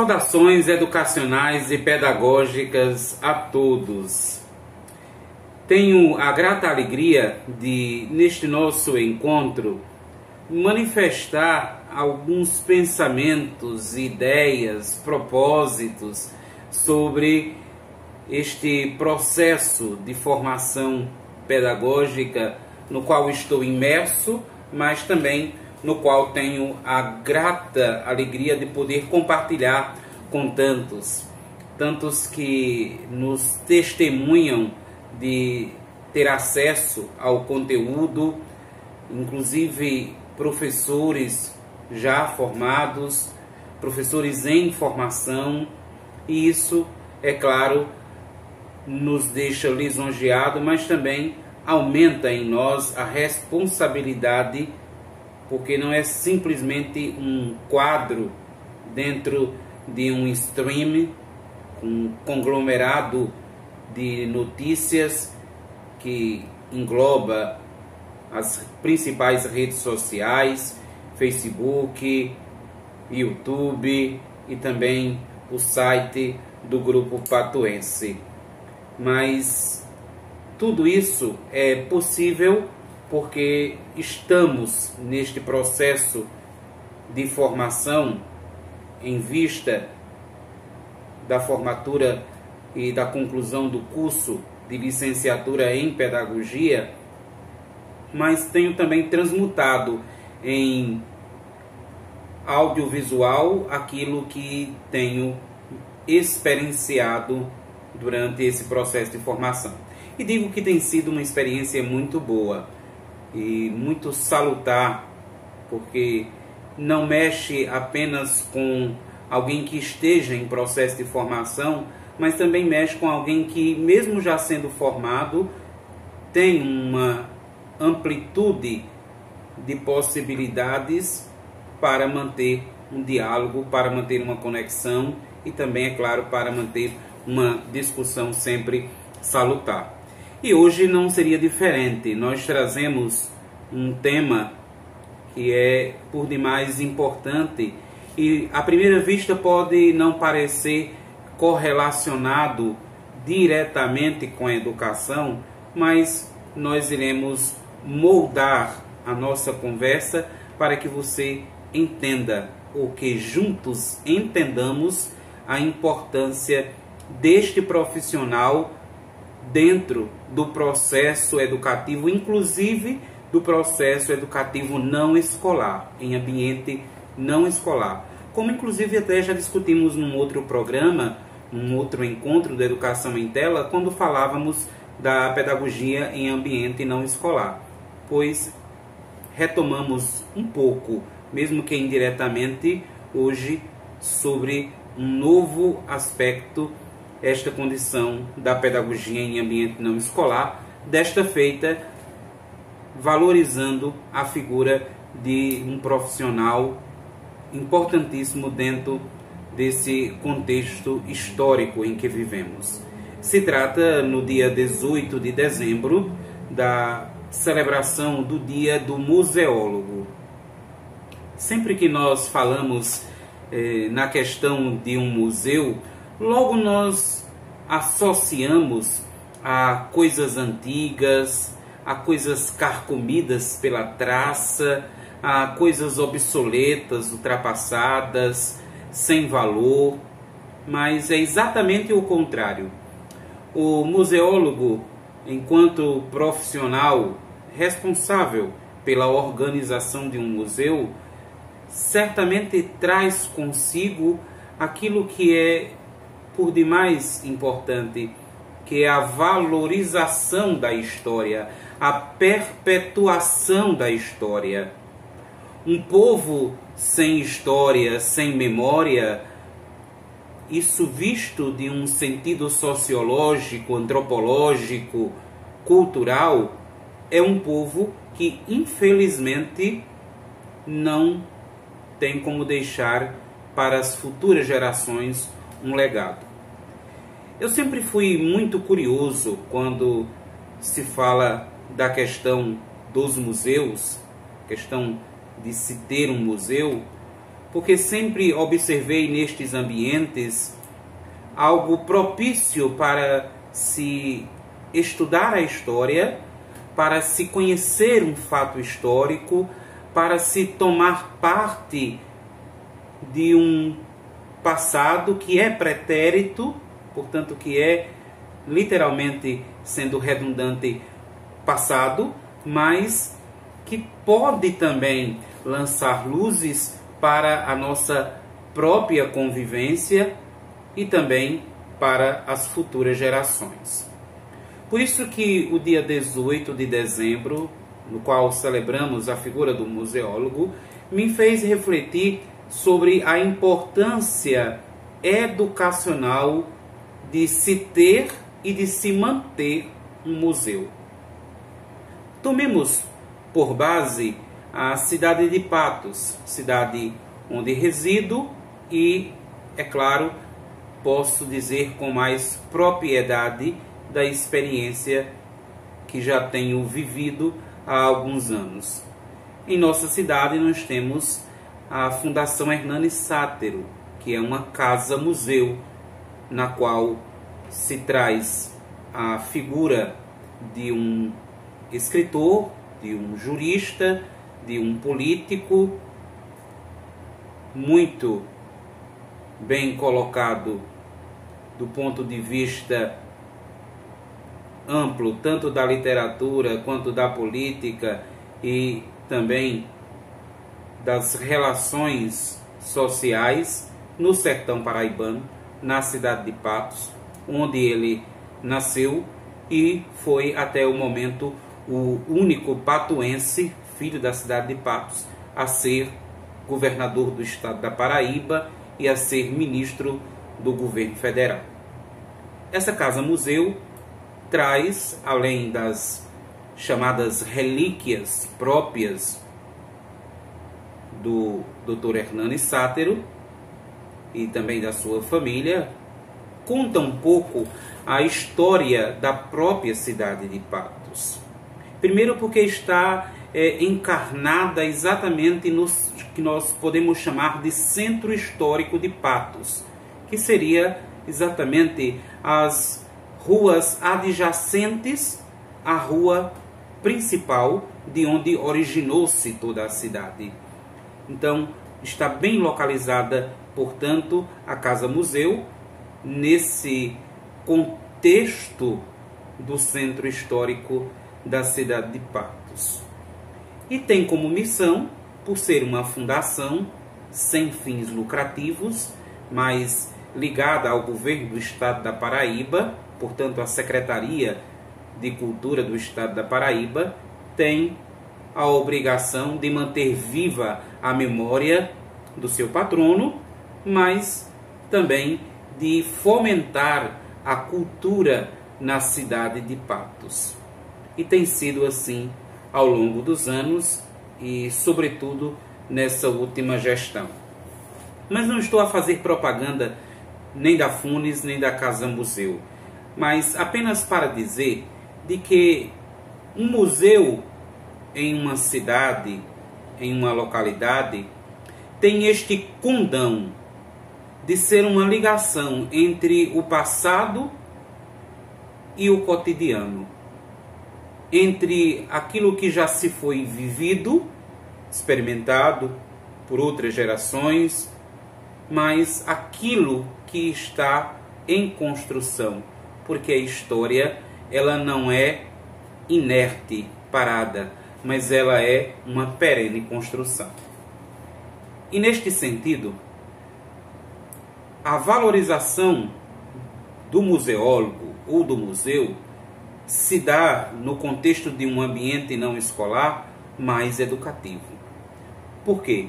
Saudações educacionais e pedagógicas a todos. Tenho a grata alegria de, neste nosso encontro, manifestar alguns pensamentos, ideias, propósitos sobre este processo de formação pedagógica no qual estou imerso, mas também no qual tenho a grata alegria de poder compartilhar com tantos que nos testemunham de ter acesso ao conteúdo, inclusive professores já formados, professores em formação, e isso, é claro, nos deixa lisonjeado, mas também aumenta em nós a responsabilidade, porque não é simplesmente um quadro dentro de um stream, um conglomerado de notícias que engloba as principais redes sociais, Facebook, YouTube e também o site do Grupo Patuense. Mas tudo isso é possível porque estamos neste processo de formação em vista da formatura e da conclusão do curso de licenciatura em pedagogia, mas tenho também transmutado em audiovisual aquilo que tenho experienciado durante esse processo de formação. E digo que tem sido uma experiência muito boa e muito salutar, porque não mexe apenas com alguém que esteja em processo de formação, mas também mexe com alguém que, mesmo já sendo formado, tem uma amplitude de possibilidades para manter um diálogo, para manter uma conexão e também, é claro, para manter uma discussão sempre salutar. E hoje não seria diferente. Nós trazemos um tema que é por demais importante e à primeira vista pode não parecer correlacionado diretamente com a educação, mas nós iremos moldar a nossa conversa para que você entenda, ou que juntos entendamos a importância deste profissional dentro do processo educativo, inclusive do processo educativo não escolar, em ambiente não escolar. Como inclusive até já discutimos num outro programa, num outro encontro da Educação em Tela, quando falávamos da pedagogia em ambiente não escolar. Pois retomamos um pouco, mesmo que indiretamente, hoje, sobre um novo aspecto, esta condição da pedagogia em ambiente não escolar, desta feita valorizando a figura de um profissional importantíssimo dentro desse contexto histórico em que vivemos. Se trata, no dia 18 de dezembro, da celebração do Dia do Museólogo. Sempre que nós falamos na questão de um museu, logo nós associamos a coisas antigas, a coisas carcomidas pela traça, a coisas obsoletas, ultrapassadas, sem valor, mas é exatamente o contrário. O museólogo, enquanto profissional responsável pela organização de um museu, certamente traz consigo aquilo que é por demais importante, que é a valorização da história, a perpetuação da história. Um povo sem história, sem memória, isso visto de um sentido sociológico, antropológico, cultural, é um povo que infelizmente não tem como deixar para as futuras gerações um legado. Eu sempre fui muito curioso quando se fala da questão dos museus, questão de se ter um museu, porque sempre observei nestes ambientes algo propício para se estudar a história, para se conhecer um fato histórico, para se tomar parte de um passado que é pretérito, portanto que é literalmente, sendo redundante, passado, mas que pode também lançar luzes para a nossa própria convivência e também para as futuras gerações. Por isso que o dia 18 de dezembro, no qual celebramos a figura do museólogo, me fez refletir sobre a importância educacional de se ter e de se manter um museu. Tomemos por base a cidade de Patos, cidade onde resido e, é claro, posso dizer com mais propriedade da experiência que já tenho vivido há alguns anos. Em nossa cidade nós temos a Fundação Hernani Sátero, que é uma casa-museu, na qual se traz a figura de um escritor, de um jurista, de um político, muito bem colocado do ponto de vista amplo, tanto da literatura quanto da política e também das relações sociais no sertão paraibano, na cidade de Patos, onde ele nasceu e foi até o momento o único patuense, filho da cidade de Patos, a ser governador do estado da Paraíba e a ser ministro do governo federal. Essa casa-museu traz, além das chamadas relíquias próprias do Dr. Hernani Sátero e também da sua família, conta um pouco a história da própria cidade de Patos. Primeiro porque está encarnada exatamente no que nós podemos chamar de centro histórico de Patos, que seria exatamente as ruas adjacentes à rua principal de onde originou-se toda a cidade. Então, está bem localizada, portanto, a casa-museu nesse contexto do centro histórico da cidade de Patos. E tem como missão, por ser uma fundação sem fins lucrativos, mas ligada ao governo do estado da Paraíba, portanto, a Secretaria de Cultura do estado da Paraíba, tem a obrigação de manter viva a memória do seu patrono, mas também de fomentar a cultura na cidade de Patos. E tem sido assim ao longo dos anos e, sobretudo, nessa última gestão. Mas não estou a fazer propaganda nem da Funes, nem da Casa Museu, mas apenas para dizer de que um museu em uma cidade, em uma localidade, tem este condão de ser uma ligação entre o passado e o cotidiano, entre aquilo que já se foi vivido, experimentado por outras gerações, mas aquilo que está em construção, porque a história ela não é inerte, parada, mas ela é uma perene construção. E neste sentido, a valorização do museólogo ou do museu se dá no contexto de um ambiente não escolar mais educativo. Por quê?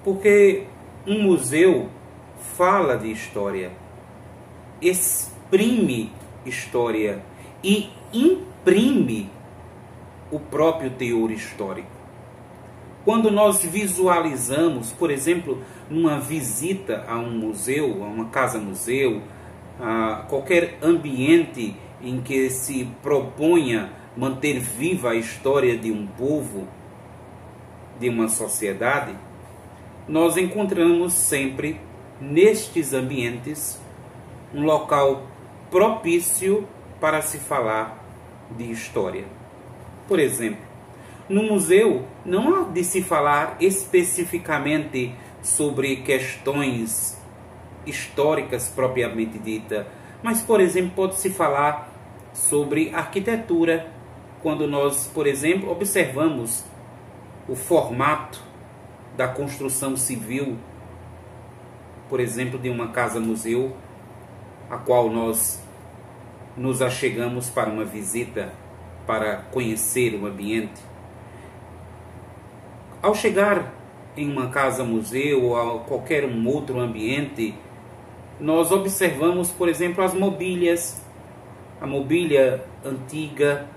Porque um museu fala de história, exprime história e imprime o próprio teor histórico. Quando nós visualizamos, por exemplo, numa visita a um museu, a uma casa-museu, a qualquer ambiente em que se proponha manter viva a história de um povo, de uma sociedade, nós encontramos sempre nestes ambientes um local propício para se falar de história. Por exemplo, no museu não há de se falar especificamente sobre questões históricas propriamente dita, mas, por exemplo, pode-se falar sobre arquitetura, quando nós, por exemplo, observamos o formato da construção civil, por exemplo, de uma casa-museu, a qual nós nos achegamos para uma visita, para conhecer o ambiente. Ao chegar em uma casa-museu ou a qualquer um outro ambiente, nós observamos, por exemplo, as mobílias. A mobília antiga,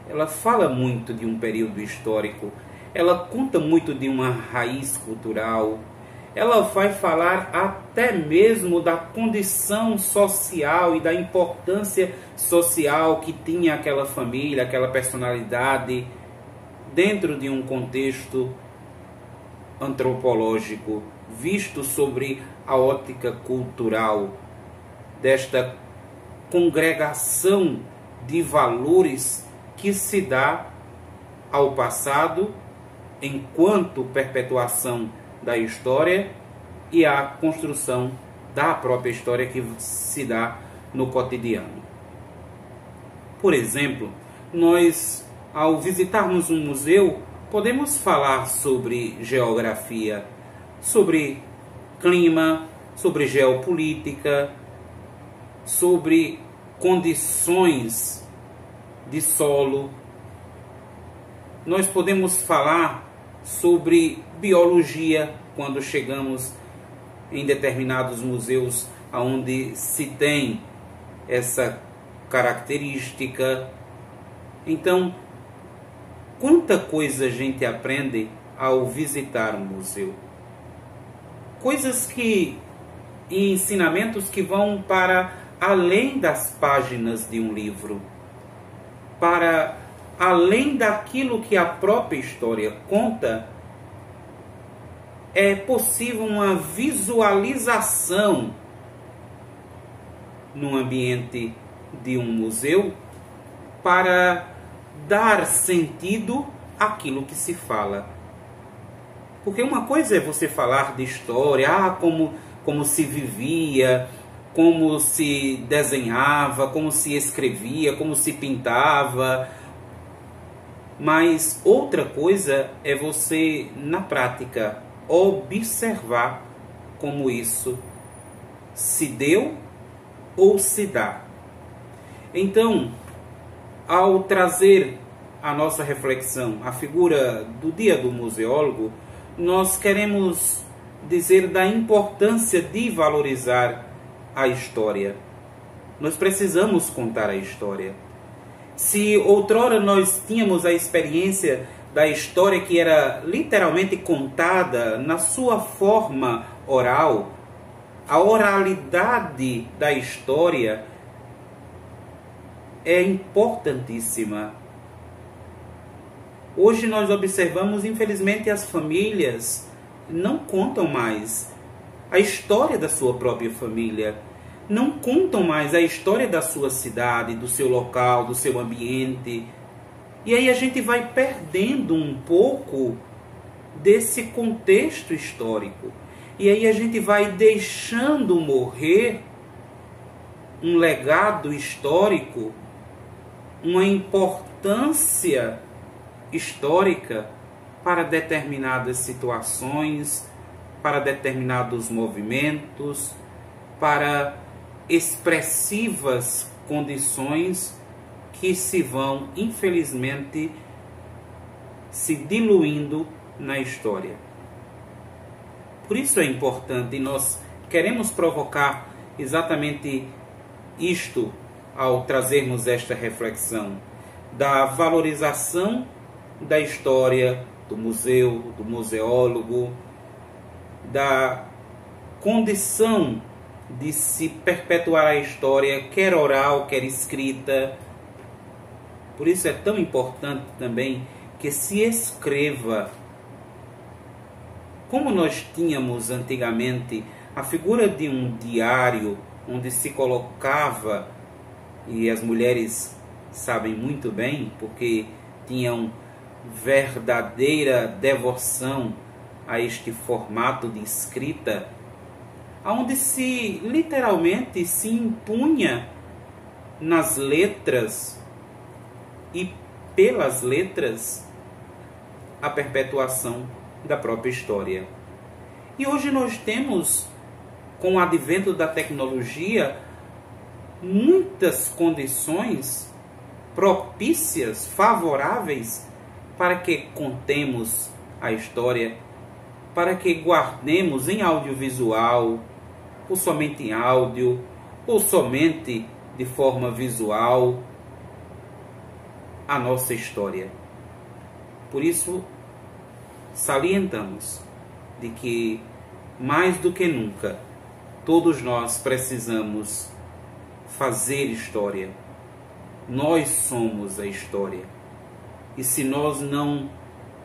ela fala muito de um período histórico, ela conta muito de uma raiz cultural, ela vai falar até mesmo da condição social e da importância social que tinha aquela família, aquela personalidade, dentro de um contexto antropológico, visto sobre a ótica cultural desta congregação de valores que se dá ao passado enquanto perpetuação da história e a construção da própria história que se dá no cotidiano. Por exemplo, nós, ao visitarmos um museu, podemos falar sobre geografia, sobre clima, sobre geopolítica, sobre condições de solo. Nós podemos falar sobre biologia quando chegamos em determinados museus onde se tem essa característica. Então, quanta coisa a gente aprende ao visitar um museu. Coisas e ensinamentos que vão para além das páginas de um livro, para além daquilo que a própria história conta. É possível uma visualização no ambiente de um museu para dar sentido àquilo que se fala. Porque uma coisa é você falar de história, como se vivia, como se desenhava, como se escrevia, como se pintava. Mas outra coisa é você, na prática, observar como isso se deu ou se dá. Então, ao trazer a nossa reflexão a figura do Dia do Museólogo, nós queremos dizer da importância de valorizar a história. Nós precisamos contar a história. Se outrora nós tínhamos a experiência da história que era literalmente contada na sua forma oral, a oralidade da história é importantíssima. Hoje nós observamos, infelizmente, as famílias não contam mais a história da sua própria família, não contam mais a história da sua cidade, do seu local, do seu ambiente. E aí a gente vai perdendo um pouco desse contexto histórico. E aí a gente vai deixando morrer um legado histórico, uma importância histórica para determinadas situações, para determinados movimentos, para expressivas condições que se vão, infelizmente, se diluindo na história. Por isso é importante, e nós queremos provocar exatamente isto ao trazermos esta reflexão da valorização da história, do museu, do museólogo, da condição de se perpetuar a história, quer oral, quer escrita. Por isso é tão importante também que se escreva como nós tínhamos antigamente a figura de um diário onde se colocava, e as mulheres sabem muito bem, porque tinham verdadeira devoção a este formato de escrita, onde se literalmente se impunha nas letras e pelas letras a perpetuação da própria história. E hoje nós temos, com o advento da tecnologia, muitas condições propícias, favoráveis, para que contemos a história, para que guardemos em audiovisual, ou somente em áudio, ou somente de forma visual, a nossa história. Por isso, salientamos de que, mais do que nunca, todos nós precisamos fazer história. Nós somos a história. E se nós não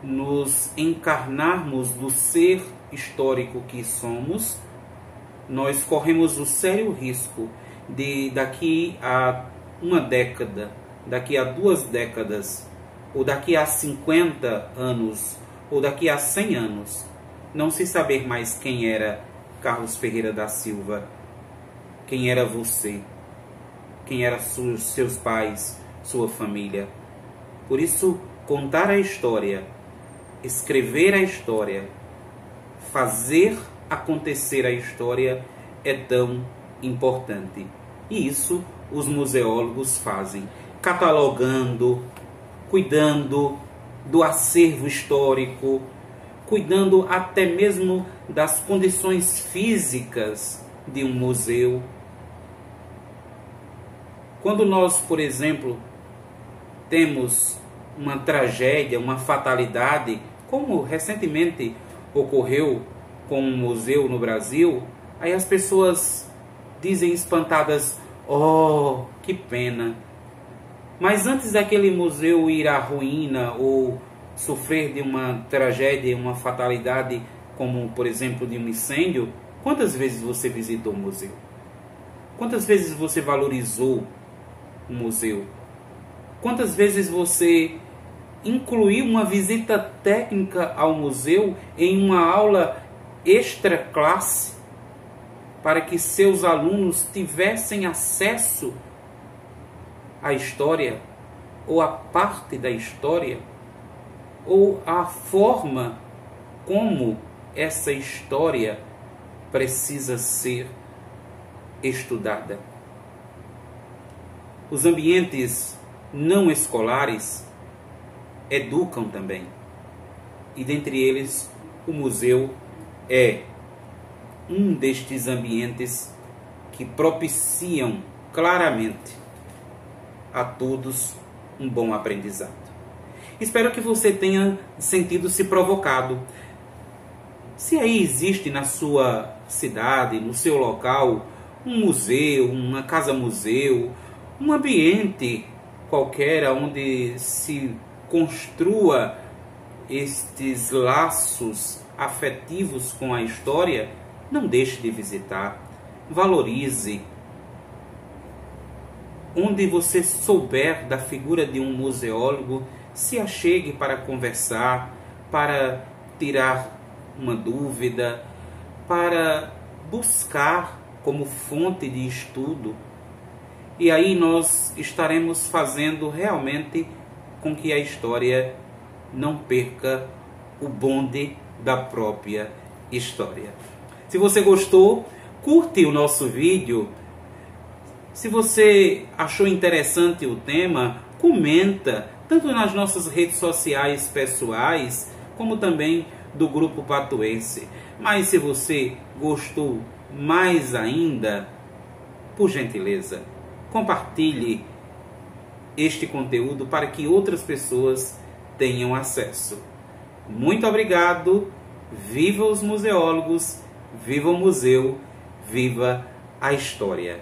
nos encarnarmos do ser histórico que somos, nós corremos o sério risco de, daqui a uma década, daqui a 2 décadas, ou daqui a 50 anos, ou daqui a 100 anos, não se saber mais quem era Carlos Ferreira da Silva, quem era você, quem eram seus pais, sua família. Por isso, contar a história, escrever a história, fazer acontecer a história é tão importante. E isso os museólogos fazem, catalogando, cuidando do acervo histórico, cuidando até mesmo das condições físicas de um museu. Quando nós, por exemplo, temos uma tragédia, uma fatalidade, como recentemente ocorreu com um museu no Brasil, aí as pessoas dizem espantadas: "Oh, que pena!" Mas antes daquele museu ir à ruína ou sofrer de uma tragédia, uma fatalidade, como por exemplo de um incêndio, quantas vezes você visitou o museu? Quantas vezes você valorizou o museu? Quantas vezes você incluiu uma visita técnica ao museu em uma aula extra classe para que seus alunos tivessem acesso à história, ou a parte da história, ou a forma como essa história precisa ser estudada? Os ambientes não escolares educam também. E dentre eles, o museu é um destes ambientes que propiciam claramente a todos um bom aprendizado. Espero que você tenha sentido-se provocado. Se aí existe na sua cidade, no seu local, um museu, uma casa-museu, um ambiente qualquer onde se construa estes laços afetivos com a história, não deixe de visitar, valorize. Onde você souber da figura de um museólogo, se achegue para conversar, para tirar uma dúvida, para buscar como fonte de estudo. E aí nós estaremos fazendo realmente com que a história não perca o bonde da própria história. Se você gostou, curte o nosso vídeo. Se você achou interessante o tema, comenta, tanto nas nossas redes sociais pessoais, como também do Grupo Patuense. Mas se você gostou mais ainda, por gentileza, compartilhe este conteúdo para que outras pessoas tenham acesso. Muito obrigado, viva os museólogos, viva o museu, viva a história.